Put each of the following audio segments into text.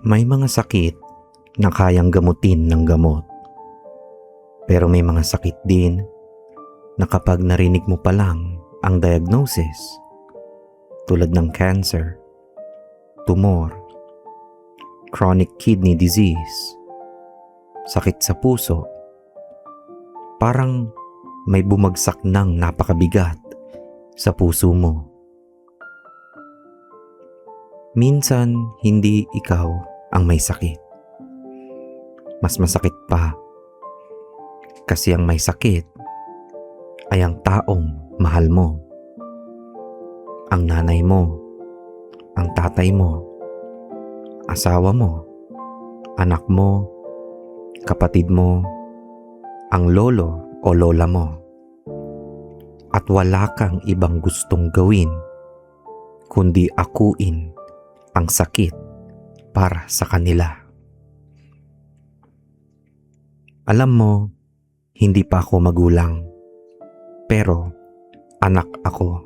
May mga sakit na kayang gamutin ng gamot. Pero may mga sakit din na kapag narinig mo pa lang ang diagnosis, tulad ng cancer, tumor, chronic kidney disease, sakit sa puso, parang may bumagsak ng napakabigat sa puso mo. Minsan, hindi ikaw ang may sakit. Mas masakit pa kasi ang may sakit ay ang taong mahal mo. Ang nanay mo, ang tatay mo, asawa mo, anak mo, kapatid mo, ang lolo o lola mo. At wala kang ibang gustong gawin kundi akuin ang sakit para sa kanila. Alam mo, hindi pa ako magulang, pero anak ako,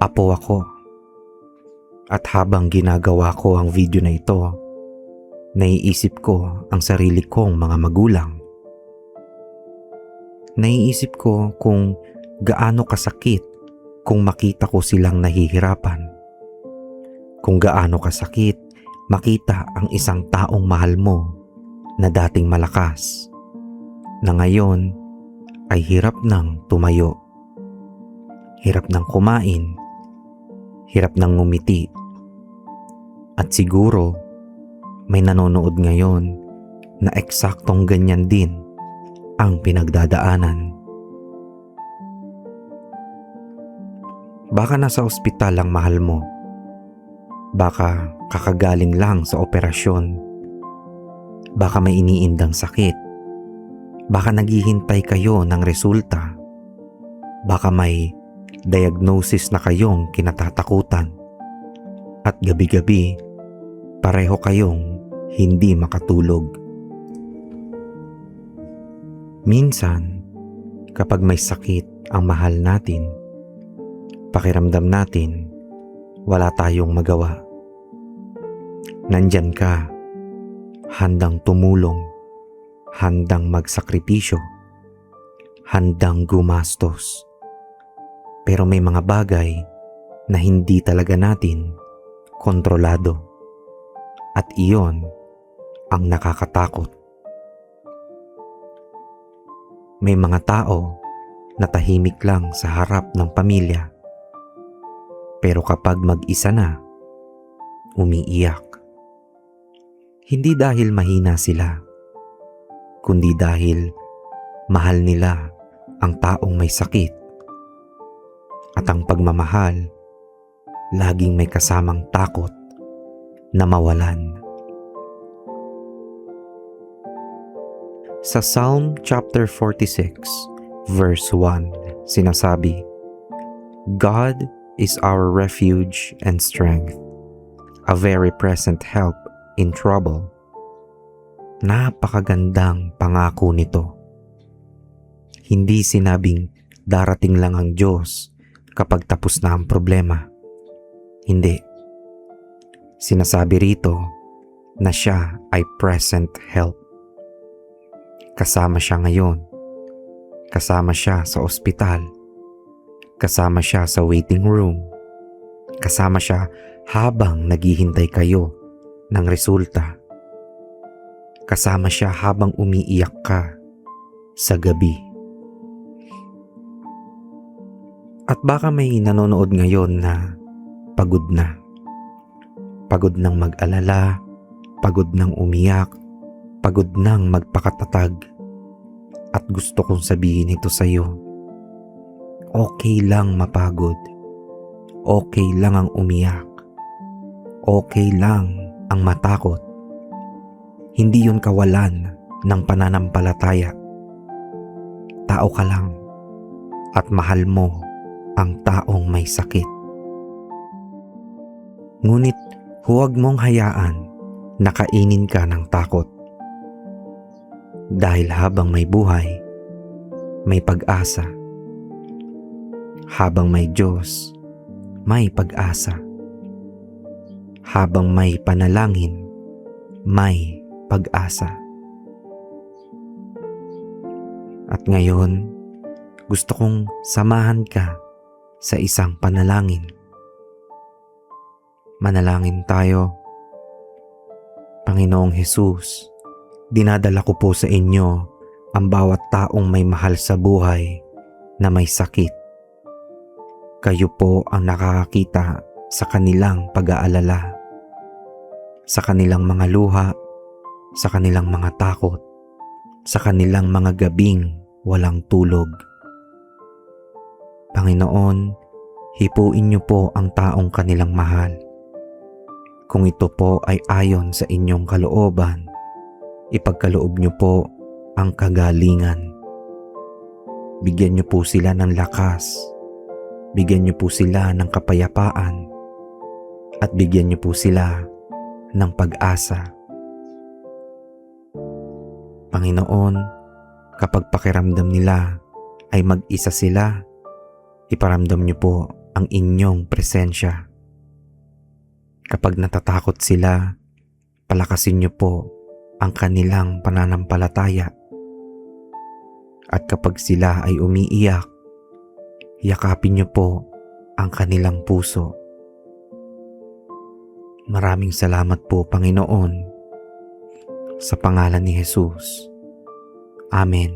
apo ako. At habang ginagawa ko ang video na ito, naiisip ko ang sarili kong mga magulang. Naiisip ko kung gaano kasakit kung makita ko silang nahihirapan. Kung gaano kasakit makita ang isang taong mahal mo na dating malakas, na ngayon ay hirap nang tumayo, hirap nang kumain, hirap nang ngumiti. At siguro may nanonood ngayon na eksaktong ganyan din ang pinagdadaanan. Baka nasa ospital ang mahal mo. Baka kakagaling lang sa operasyon. Baka may iniindang sakit. Baka naghihintay kayo ng resulta. Baka may diagnosis na kayong kinatatakutan. At gabi-gabi, pareho kayong hindi makatulog. Minsan, kapag may sakit ang mahal natin, pakiramdam natin wala tayong magawa. Nandyan ka, handang tumulong, handang magsakripisyo, handang gumastos. Pero may mga bagay na hindi talaga natin kontrolado. At iyon ang nakakatakot. May mga tao na tahimik lang sa harap ng pamilya. Pero kapag mag-isa na, umiiyak. Hindi dahil mahina sila, kundi dahil mahal nila ang taong may sakit. At ang pagmamahal, laging may kasamang takot na mawalan. Sa Psalm chapter 46, verse 1, sinasabi, God is our refuge and strength, a very present help in trouble. Napakagandang pangako nito. Hindi sinabing darating lang ang Diyos kapag tapos na ang problema. Hindi. Sinasabi rito na siya ay present help. Kasama siya ngayon. Kasama siya sa ospital. Kasama siya sa waiting room. Kasama siya habang naghihintay kayo ng resulta. Kasama siya habang umiiyak ka sa gabi. At baka may nanonood ngayon na pagod na. Pagod ng mag-alala, pagod ng umiyak, pagod ng magpakatatag. At gusto kong sabihin ito sa iyo. Okay lang mapagod. Okay lang ang umiyak. Okay lang ang matakot. Hindi yun kawalan ng pananampalataya. Tao ka lang at mahal mo ang taong may sakit. Ngunit huwag mong hayaan na kainin ka ng takot. Dahil habang may buhay, may pag-asa. Habang may Diyos, may pag-asa. Habang may panalangin, may pag-asa. At ngayon, gusto kong samahan ka sa isang panalangin. Manalangin tayo. Panginoong Hesus, dinadala ko po sa inyo ang bawat taong may mahal sa buhay na may sakit. Kayo po ang nakakakita sa kanilang pag-aalala, sa kanilang mga luha, sa kanilang mga takot, sa kanilang mga gabing walang tulog. Panginoon, hipuin niyo po ang taong kanilang mahal. Kung ito po ay ayon sa inyong kalooban, ipagkaloob niyo po ang kagalingan. Bigyan niyo po sila ng lakas, bigyan niyo po sila ng kapayapaan, at bigyan niyo po sila ng pag-asa. Panginoon, kapag pakiramdam nila ay mag-isa sila, iparamdam niyo po ang inyong presensya. Kapag natatakot sila, palakasin niyo po ang kanilang pananampalataya. At kapag sila ay umiiyak, yakapin niyo po ang kanilang puso. Maraming salamat po, Panginoon, sa pangalan ni Jesus. Amen.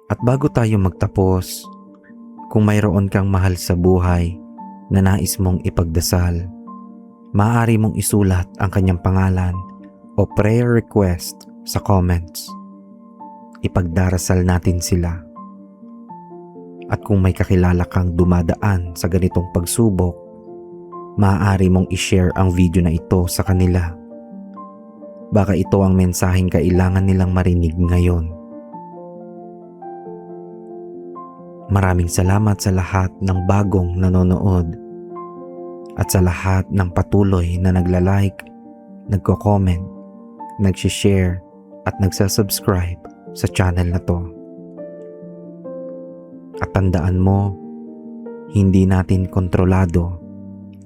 At bago tayo magtapos, kung mayroon kang mahal sa buhay na nais mong ipagdasal, maaari mong isulat ang kanyang pangalan o prayer request sa comments. Ipagdarasal natin sila. At kung may kakilala kang dumadaan sa ganitong pagsubok, maaari mong i-share ang video na ito sa kanila. Baka ito ang mensaheng kailangan nilang marinig ngayon. Maraming salamat sa lahat ng bagong nanonood at sa lahat ng patuloy na nagla-like, nagko-comment, nag-share at nagsasubscribe sa channel na to. At tandaan mo, hindi natin kontrolado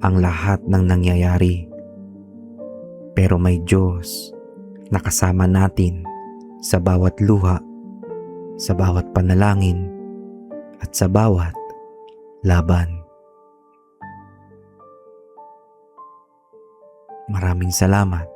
ang lahat ng nangyayari. Pero may Diyos na kasama natin sa bawat luha, sa bawat panalangin, at sa bawat laban. Maraming salamat.